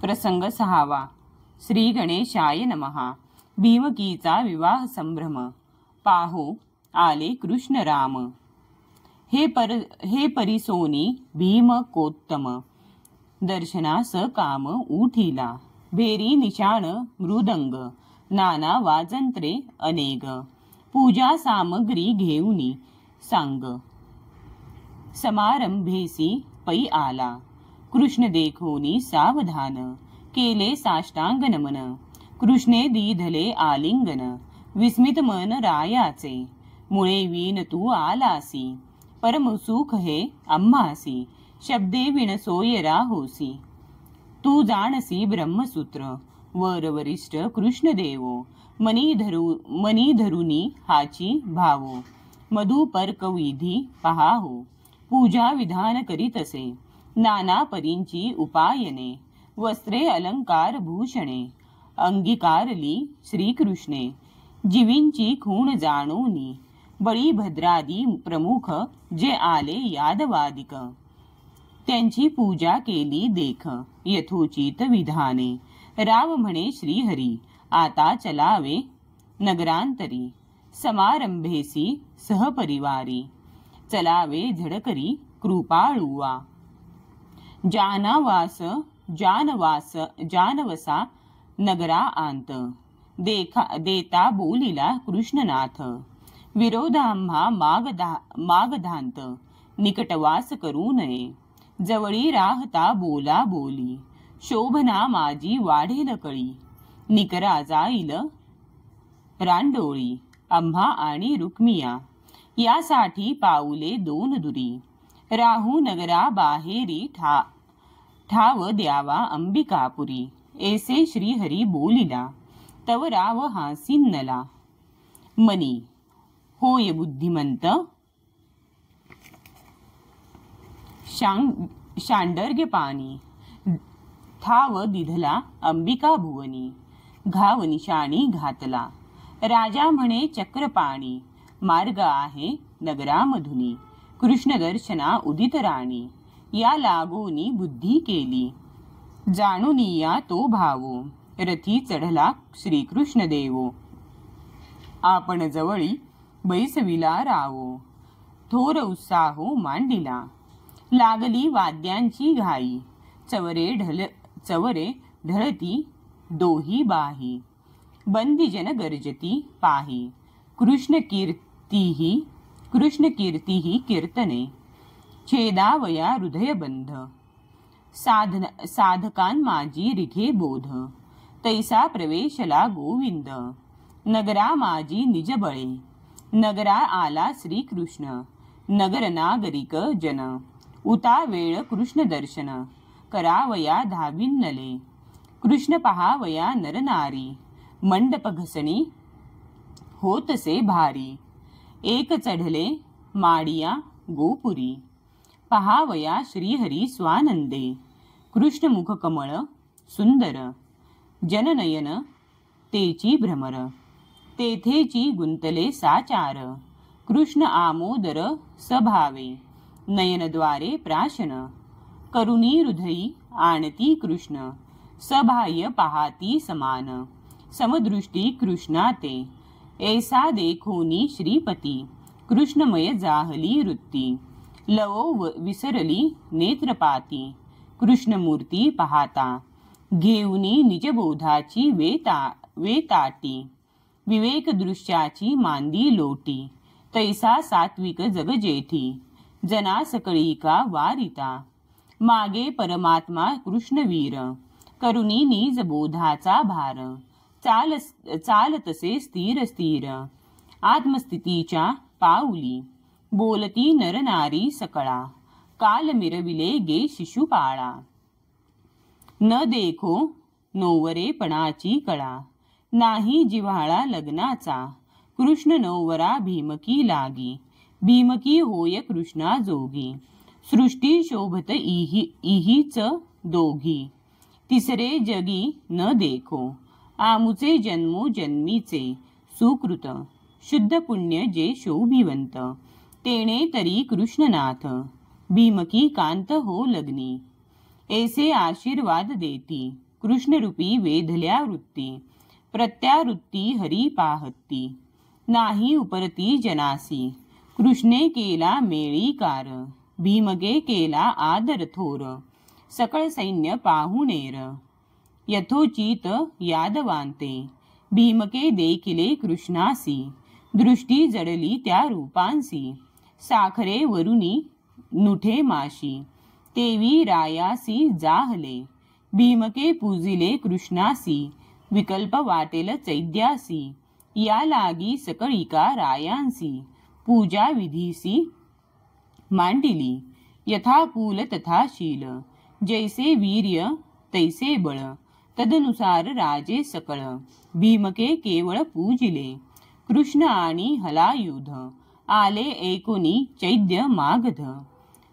प्रसंग 6. श्री गणेशाय नमः. भीमकीचा विवाह संभ्रम. पाहो आले कृष्ण राम. हे परिसोनी भीम कोत्तम. दर्शनास काम उठिला. भेरी निशाण मृदंग. नाना वाजंत्रे अनेक. पूजा सामग्री घेऊनी सांग. समारंभेसी पै आला. कृष्ण देखोनी सावधान. केले साष्टांग नमन. कृष्णे दीधले आलिंगन. विस्मित मन रायाचे. मुळे वीन तू आलासी. परमसुख हे आम्हासी. शब्दे विणसोय राहोसी. तू जाणसी ब्रह्मसूत्र. वर वरिष्ठ कृष्ण देवो. मनी धरुनी हाची भावो. मधु पर्क विधी पहाहो. पूजा विधान करीतसे. नाना परींची उपायने. वस्त्रे अलंकार भूषणे. अंगीकारली श्रीकृष्णे. जीवींची खूण जाणोनी. बळीभद्रादी प्रमुख जे आले यादवादिक. त्यांची पूजा केली देख. यथोचित विधाने. राव म्हणे श्रीहरी. आता चलावे नगरांतरी. समारंभेसी सहपरिवारी. चलावे झडकरी कृपाळुवा. जानवसा नगरा आंत. देता बोलिला कृष्णनाथ. विरोधाम्हा मागधांत. निकटवास करू नये. जवळी राहता बोला बोली. शोभना माझी वाढेल कळी. निकरा जाईल रांडोळी. आम्हा आणि रुक्मिया यासाठी पाऊले दोन दुरी. राहू नगरा बाहेरी ठाव द्यावा अंबिकापुरी. ऐसे श्रीहरी बोलिला. तव राव हासिन्नला. मनी होय बुद्धिमंत. शांडर्ग्य पाणी. ठाव दिधला अंबिका भुवनी. घाव निशाणी घातला. राजा म्हणे चक्रपाणी. मार्ग आहे नगरामधुनी. कृष्ण दर्शना उदित राणी. या लागोनी बुद्धी केली. जाणूनिया तो भावो. रथी चढला श्रीकृष्ण देवो. आपण जवळी बैसविला रावो. थोर उत्साहो मांडिला. लागली वाद्यांची घाई. चवरे ढळती दोही बाही. बंदीजन गर्जती पाही. कृष्ण कीर्तीही कीर्तने. छेदावया हृदयबंध. साधकान माझी रिघे बोध. तैसा प्रवेशला गोविंद. नगरा माझी निजबळे. नगरा आला श्रीकृष्ण. नगर नागरिक जन. उता वेळ कृष्ण दर्शन. करावया धाविन्नले. कृष्ण पहावया नरनारी. मंडप घसणी होतसे भारी. एक चढले माडिया गोपुरी. पहावया श्रीहरी स्वानंदे. कृष्ण मुख कमळ सुंदर. जननयन तेची भ्रमर. तेथेची गुंतले साचार. कृष्ण आमोदर सभावे. नयनद्वारे प्राशन. करुणी हृदयी आणती कृष्ण. सबाह्य पाहाती समान. समदृष्टी कृष्णाते. ऐसा देखोनी श्रीपती. कृष्णमय जाहली वृत्ती. लवो विसरली नेत्रपाती. कृष्णमूर्ती पाहता. घेऊनी निजबोधाची वेताटी. विवेक दृश्याची मांदी लोटी. तैसा सात्विक जगजेठी. जना सकळीका वारिता. मागे परमात्मा कृष्णवीर. करुणी निज बोधाचा भार. चालतसे स्थिर स्थिर. आत्मस्थितीच्या पाऊली. बोलती नरनारी सकळा. काल मिरविले गे शिशुपाळा. न देखो नोवरेपणाची कळा. नाही जिव्हाळा लग्नाचा. कृष्ण नोवरा भीमकी लागी. भीमकी होय कृष्णा जोगी. सृष्टी शोभत इहीच दोघी. तिसरे जगी न देखो. आमुचे जन्मो जन्मीचे सुकृत. शुद्ध पुण्य जे शोभिवंत. तेणे तरी कृष्णनाथ. भीमकी कांत हो लग्नी. ऐसे आशीर्वाद देती. कृष्णरूपी वेधल्या वृत्ती, प्रत्यावृत्ती हरी पाहती, नाही उपरती जनासी, कृष्णे केला मेळीकार, भीमगे केला आदर थोर, सकळ सैन्य पाहुणेर, यथोचित यादवांते, भीमके देखिले कृष्णासी, दृष्टी जडली त्या रूपांसी, साखरे वरुनी नुठे माशी, तेवी रायासी जाहले, भीमके पूजिले कृष्णासी, विकल्प वाटेल चैद्यासी, या लागी सकळिका रायांसी, पूजा विधीसी मांडिली, यथाकुल तथाशील, जैसे वीर्य तैसे बळ, तदनुसार राजे सकळ, भीमके केवळ पूजिले, कृष्ण आणि हलायुध, आले एकोनी चैद्य मागध,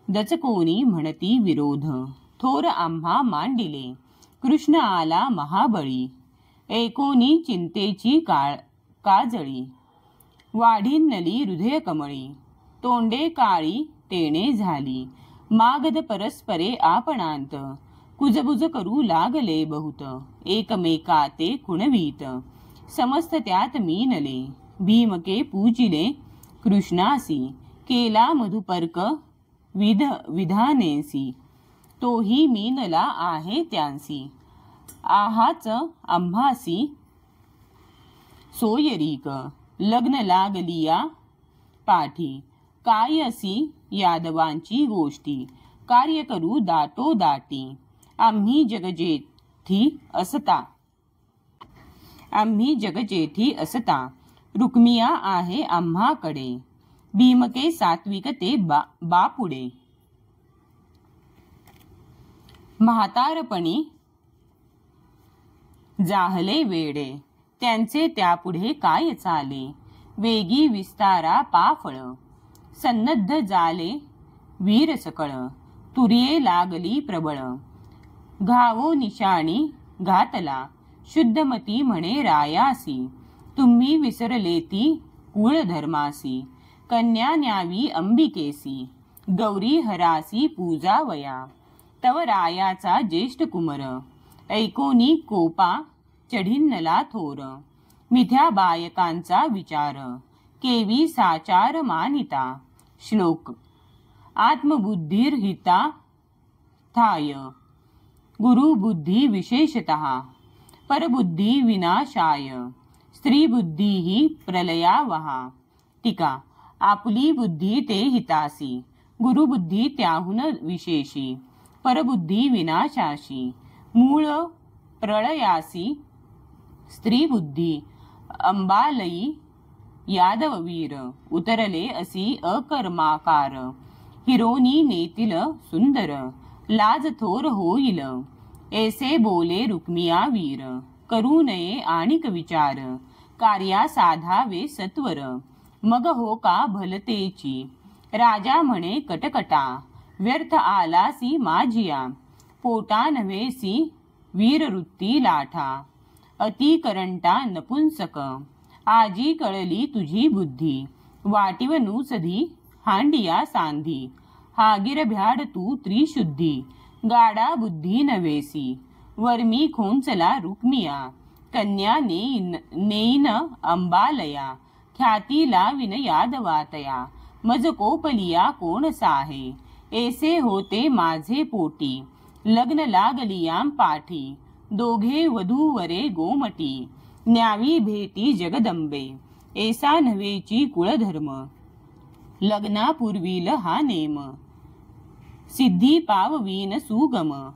दचकोनी म्हणती विरोध, थोर आम्हा मांडिले, कृष्ण आला महाबळी, एकोनी चिंतेची काजळी, वाढिन्नली हृदय कमळी, तोंडे काळी तेणे झाली, मागध परस्परे आपणांत, कुजबुज करू लागले बहुत, एकमेका ते खुणवीत, समस्त त्यात मीनले, भीमके पूजिले कृष्णासी, केला मधुपर्क विधानेसी, तोही मीनला आहे त्यांसी, आहाच आम्हासी सोयरीक, लग्न लागलिया पाठी, काय असी यादवांची गोष्टी, कार्य करू दाटो दाटी, आम्ही जगजेठी असता, रुक्मिया आहे आम्हाकडे, भीमके सात्विक ते बापुडे, म्हातारपणी जाहले वेडे, त्यांचे त्यापुढे काय चाले, वेगी विस्तारा पाफळ, सन्नद्ध जाले वीर सकळ, तुर्ये लागली प्रबळ, घावो निशाणी घातला, शुद्धमती म्हणे रायासी, तुम्ही विसरलेती कुळ धर्मासी, कन्या न्यावी अंबिकेसी, गौरी हरासी पूजावया, तव रायाचा ज्येष्ठ कुमर, ऐकोनी कोपा चढिन्नला थोर, मिथ्या बायकांचा विचार, केवी साचार मानिता, श्लोक, आत्मबुद्धिर्हिता थाय, गुरुबुद्धी विशेषतः, परबुद्धी विनाशाय, स्त्रीबुद्धी ही प्रलयावहा, टीका, आपली बुद्धी ते हितासी, गुरुबुद्धी त्याहून विशेषी, परबुद्धी विनाशाशी, मूळ प्रळयासी, स्त्रीबुद्धी अंबालयी यादववीर, उतरले असी अकर्माकार, हिरोनी नेतील सुंदर, लाज थोर होईल, ऐसे बोले रुक्मिया वीर, करू नये आणिक विचार, कार्या साधावे सत्वर, मग हो का भलतेची, राजा म्हणे कटकटा, व्यर्थ आलासी माझिया, पोटा नव्हेसी वीरवृत्ती लाठा, अति करंटा नपुंसक, आजी कळली तुझी बुद्धी, वाटीव नुसधी हांडिया सांधी, हागीर भ्याड तू त्रिशुद्धी, गाडा बुद्धी नव्हेसी, वर्मी खोंचला रुक्मिया, कन्या नेईन अंबालया, ख्याती लाविन यादवातया, मज कोपलिया कोण साहे, ऐसे होते माझे पोटी, लग्न लागलियां पाठी, दोघे वधूवरे गोमटी, न्यावी भेटी जगदंबे, ऐसा नव्हेची कुळधर्म, लग्नापूर्वील हा नेम, सिद्धी पाववीन सुगम,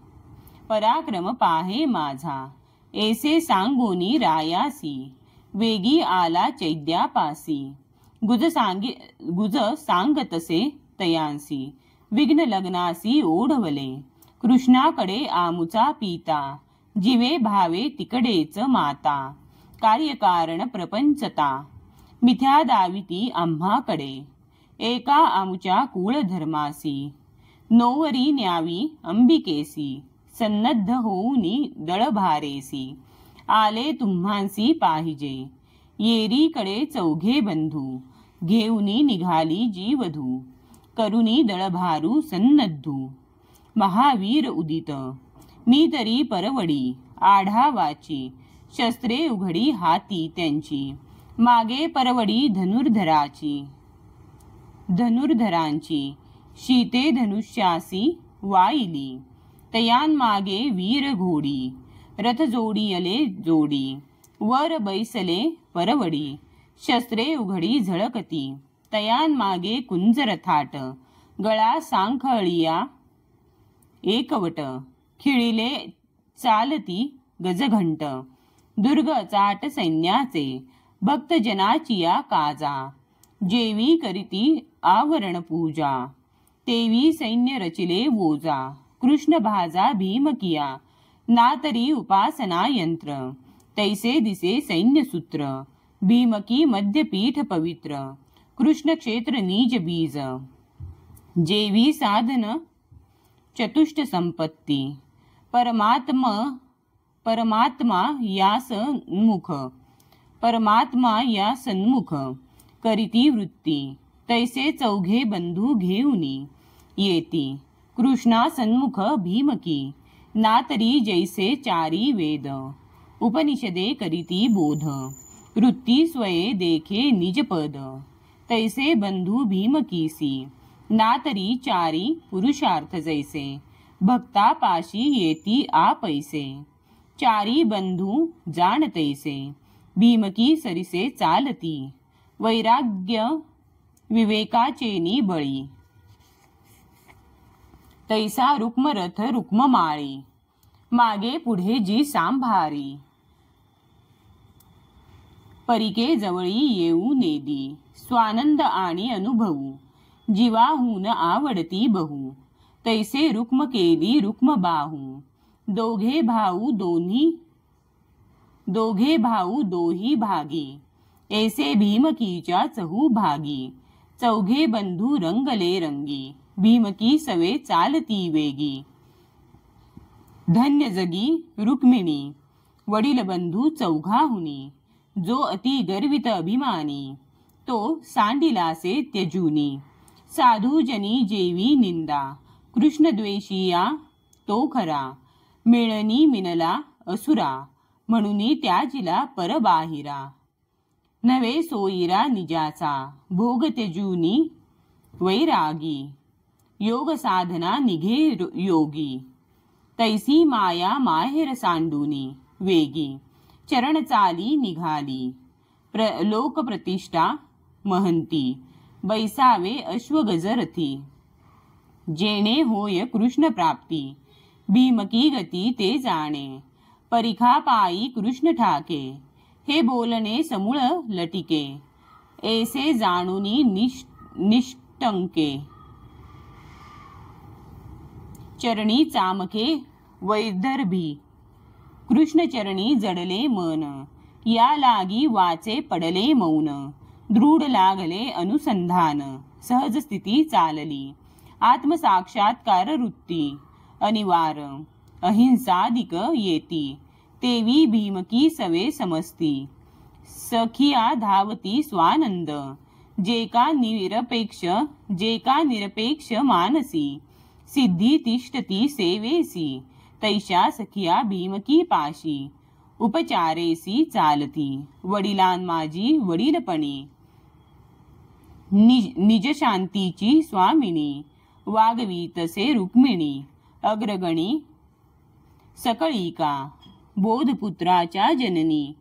पराक्रम पाहे माझा, ऐसे सांगोनी रायासी, वेगी आला चैद्यापासी, गुज सांगतसे तयांसी, विघ्न लग्नासी ओढवले, कृष्णाकडे आमुचा पिता, जिवे भावे तिकडेच माता, कार्यकारण प्रपंचता, मिथ्या दाविती आम्हाकडे, एका आमुच्या कुळधर्मासी, नोवरी न्यावी अंबिकेसी, सन्नद्ध होऊनी दळभारेसी, आले तुम्हांसी पाहिजे, येरीकडे चौघे बंधू, घेऊनी निघाली जीवधू, करुनी दळभारू सन्नद्धू, महावीर उदित, मी तरी परवडी, आढावाची, शस्त्रे उघडी हाती त्यांची, मागे परवडी धनुर्धरांची, शीते धनुष्यासी वाईली, तयांमागे वीर घोडी, रथ जोडियले जोडी, वर बैसले परवडी, शस्त्रे उघडी झळकती, तयांमागे कुंजर थाट, गळा सांखळिया एकवट, खिळिले चालती गजघंट, दुर्ग चाट सैन्याचे, भक्तजनाचिया काजा, जेवी करीती आवरण पूजा, तेवी सैन्य रचिले वोजा, कृष्ण भाजा भीम किया, नातरी उपासना यंत्र, तैसे दिसे सैन्यसूत्र, भीमकी मध्यपीठ पवित्र, कृष्ण क्षेत्र नीज बीज, जेवी साधन चतुष्ट संपत्ती, परमात्मा या सन्मुख, करीती वृत्ती, तैसे चौघे बंधू घेऊनी येती, कृष्णा सन्मुख भीमकी, नातरी जैसे चारी वेद, उपनिषदे करीती बोध, वृत्ती स्वये देखे निजपद, तैसे बंधू भीमकीसी, नातरी चारी पुरुषार्थ जैसे, भक्ता पाशी येती आपैसे, चारी बंधू जाण तैसे, भीमकी सरिसे चालती, वैराग्य विवेकाचेनी बळी, तैसा रुक्मरथ रुक्ममाळी, मागे पुढे जी सांभारी, परिके जवळी येऊ नेदी, स्वानंद आणि अनुभवू, जीवाहून आवडती बहु, तैसे रुक्म केली रुक्म बाहू, दोघे भाऊ दोही भागी, ऐसे भीमकीच्या चहू भागी, चौघे बंधू रंगले रंगी, भीमकी सवे चालती वेगी, धन्य जगी रुक्मिणी, वडील बंधू चौघाहुनी, जो अति गर्वित अभिमानी, तो सांडिलासे त्यजूनी, साधूजनी जेवी निंदा, कृष्णद्वेषिया तो खरा, मिळणी मिनला असुरा, म्हणूनी त्याजिला परबाहिरा, नवे सोयीरा निजाचा, भोग त्यजूनी वैरागी, योग साधना निघे योगी, तैसी माया माहेर सांडूनी वेगी, चरण चाली निघाली, लोकप्रतिष्ठा महंती, बैसावे अश्वगजरथी, जेणे होय कृष्ण प्राप्ती, भीमकी गती ते जाणे, परिखा पायी कृष्ण ठाके, हे बोलणे समूळ लटिके, ऐसे जाणूनी निष्टंके, चरणी चामके वैदर्भी, कृष्ण चरणी जडले मन, या लागी वाचे पडले मौन, दृढ लागले अनुसंधान, सहज स्थिती चालली, आत्मसाक्षात्कार वृत्ती, अनिवार अहिंसादिक येती, तेवी भीमकी सवे समस्ती, सखिया धावती स्वानंद, जे का निरपेक्ष मानसी, सिद्धी तिष्ठती सेवेसी, तैशा सखिया भीमकी पाशी, उपचारेसी चालती, वडिलांमाजी वडीलपणी, निज शांतीची स्वामिनी, वागवी तसे रुक्मिणी, अग्रगणी सकळिका, बोधपुत्राच्या जननी,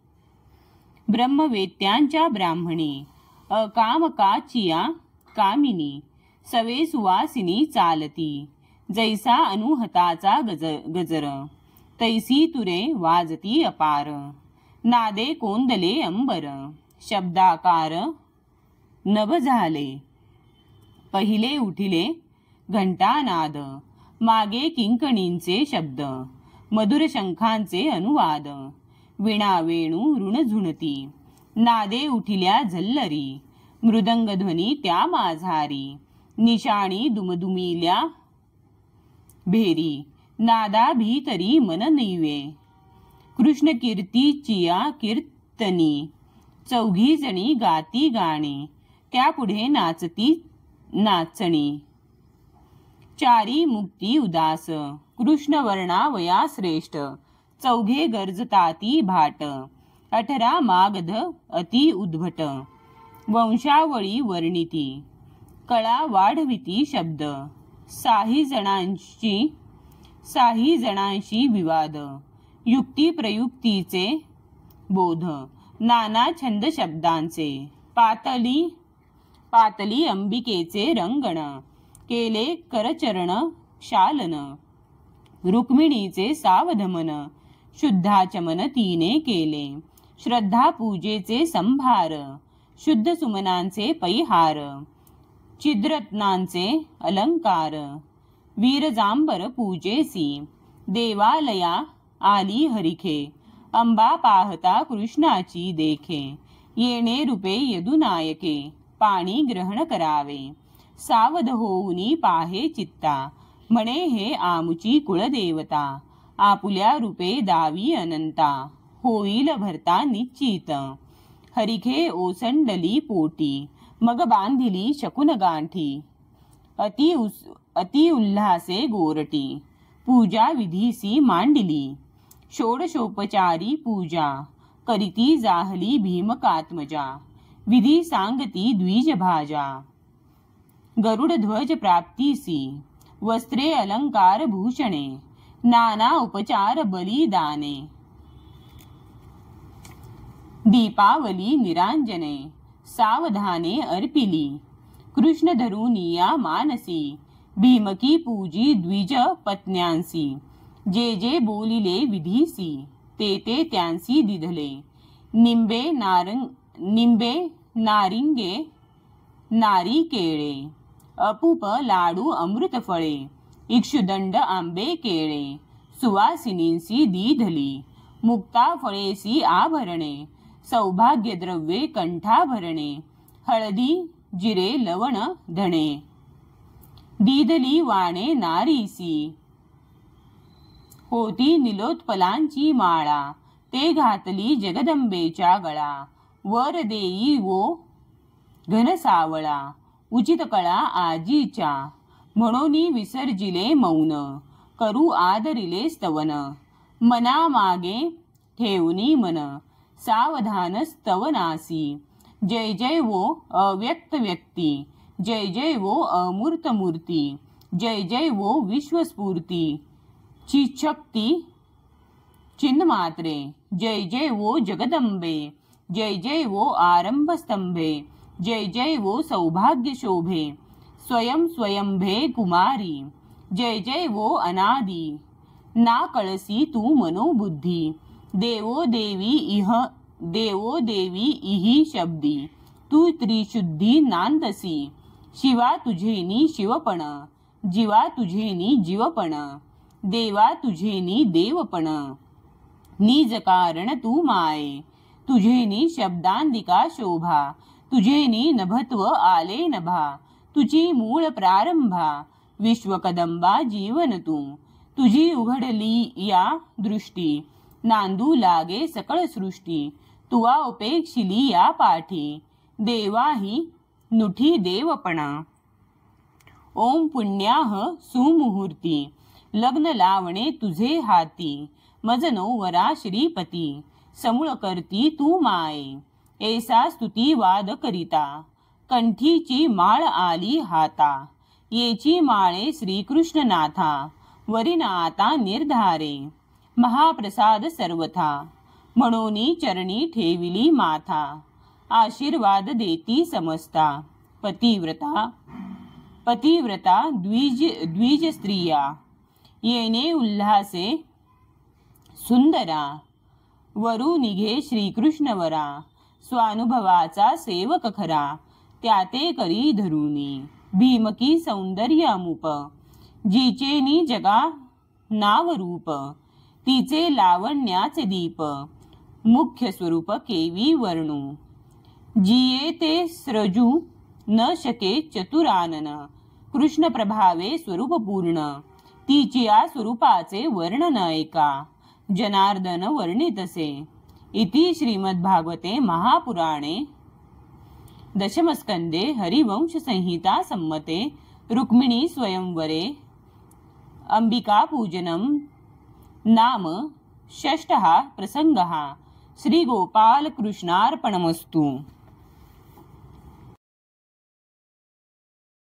ब्रह्मवेत्यांच्या ब्राह्मणी, अकामकाचिया कामिनी, सवे सुवासिनी चालती, जैसा अनुहताचा गजर, तैसी तुरे वाजती अपार, नादे कोंदले अंबर, शब्दाकार नभ झाले, पहिले उठिले घंटानाद, मागे किंकणींचे शब्द, मधुर शंखांचे अनुवाद, विणा वेणू ऋण झुणती, नादे उठिल्या झल्लरी, मृदंगध्वनी त्या माझारी, निशाणी दुमदुमिल्या भेरी, नादा भीतरी मन निवे, कृष्ण कीर्तीचिया कीर्तनी, चौघी जणी गाती गाणे, त्यापुढे नाचती नाचणी, चारी मुक्ती उदास, कृष्ण वर्णा वया श्रेष्ठ, चौघे गर्जताती भाट 18 मागध अति उद्भट वंशावळी वर्णिती कळा वाढविती शब्द साही जणांशी विवाद युक्ती प्रयुक्तीचे बोध नाना छंद शब्दांचे पातली अंबिकेचे रंगण केले करचरण शालन रुक्मिणीचे सावधमन शुद्धाचमन तिने केले श्रद्धा पूजेचे संभार शुद्ध सुमनांचे पैहार चिद्रत्नांचे अलंकार वीरजांबर पूजेसी देवालया आली हरिखे अंबा पाहता कृष्णाची देखे येणे रूपे यदुनायके पाणी ग्रहण करावे सावध होऊनी पाहे चित्ता म्हणे हे आमुची कुळदेवता आपुल्या रूपे दावी अनंता होईल भरता निश्चित हरिखे ओसंडली पोटी मग बांधिली शकुन गांठी अति उल्हासे गोरटी पूजा विधीसी मांडली षोडशोपचारी पूजा करीती जाहली भीमकात्मजा विधी सांगती द्विज भाजा गरुड ध्वज प्राप्तीसी वस्त्रे अलंकार भूषणे नाना उपचार बलिदाने दीपावली निरांजने सावधाने अर्पिली कृष्ण धरुनिया मानसी भीमकी पूजी द्विज पत्न्यांसी जे जे बोलिले विधीसी ते त्यांसी दिधले निंबे नारिंगे नारी केळे अपूप लाडू अमृत फळे इक्षुदंड आंबे केळे सुवासिनींसी दिधली मुक्ता फळेसी आभरणे सौभाग्य द्रव्ये कंठाभरणे हळदी जिरे लवण धणे दिधली वाणे नारीसी होती निलोत्पलांची माळा ते घातली जगदंबेच्या गळा वर देई वो घनसावळा उचित कळा आजीच्या म्हणून विसर्जिले मौन करू आदरिले स्तवन मना मागे ठेवनी मन सावधान स्तवनासी जय जय वो अव्यक्त व्यक्ती जय जय वो अमूर्त मूर्ती जय जय वो विश्वस्फूर्ती चिशक्ती चिन्मात्रे जय जय वो जगदंबे जय जय वो आरंभ स्तंभे जय जय वो सौभाग्य शोभे स्वयं स्वयंभे कुमारी जय जय वो अनादि ना कळसी तू मनोबुद्धी देवो देवी इही शब्दी तू त्रिशुद्धी नांदसी शिवा तुझेनी शिवपण जीवा तुझेनी जीवपण देवा तुझेनी देवपण निज कारण तू माये तुझेनी शब्दांदिका शोभा तुझेनी नभत्व आले नभा तुझी मूळ प्रारंभा विश्वकदंबा जीवन तू तुझी उघडली या दृष्टी नांदू लागे सकळ सृष्टी तुवा उपेक्षिली या पाठी देवाही नुठी देवपणा ओम पुण्याह सुमुहूर्ती लग्न लावणे तुझे हाती मजनो वरा श्रीपती समूळ करती तू माये ऐसा स्तुती वाद करिता कंठीची माळ आली हाता येची माळे श्रीकृष्ण नाथा वरिना आता निर्धारे महाप्रसाद सर्वथा म्हणूनी चरणी ठेविली माथा आशीर्वाद देती समस्ता पतिव्रता द्विज स्त्रिया येणे उल्हासे सुंदरा वरू निघे श्रीकृष्णवरा स्वानुभवाचा सेवक खरा त्याते करी धरुनी भीमकी सौंदर्य अमुप जिचेनी जगा नाव रूप तिचे लावण्याचे दीप मुख्य स्वरूप केवी वर्णू जिये ते स्रजू न शके चतुरानन कृष्ण प्रभावे स्वरूप पूर्ण तिच्या स्वरूपाचे वर्णन ऐका जनार्दन वर्णितसे इति श्रीमद्भागवते महापुराणे दशमस्कंदे हरिवंश संहिता सम्मते रुक्मिणी स्वयंवरे अंबिका पूजनम नाम षष्ठः प्रसङ्गः श्रीगोपालकृष्णार्पणमस्तु।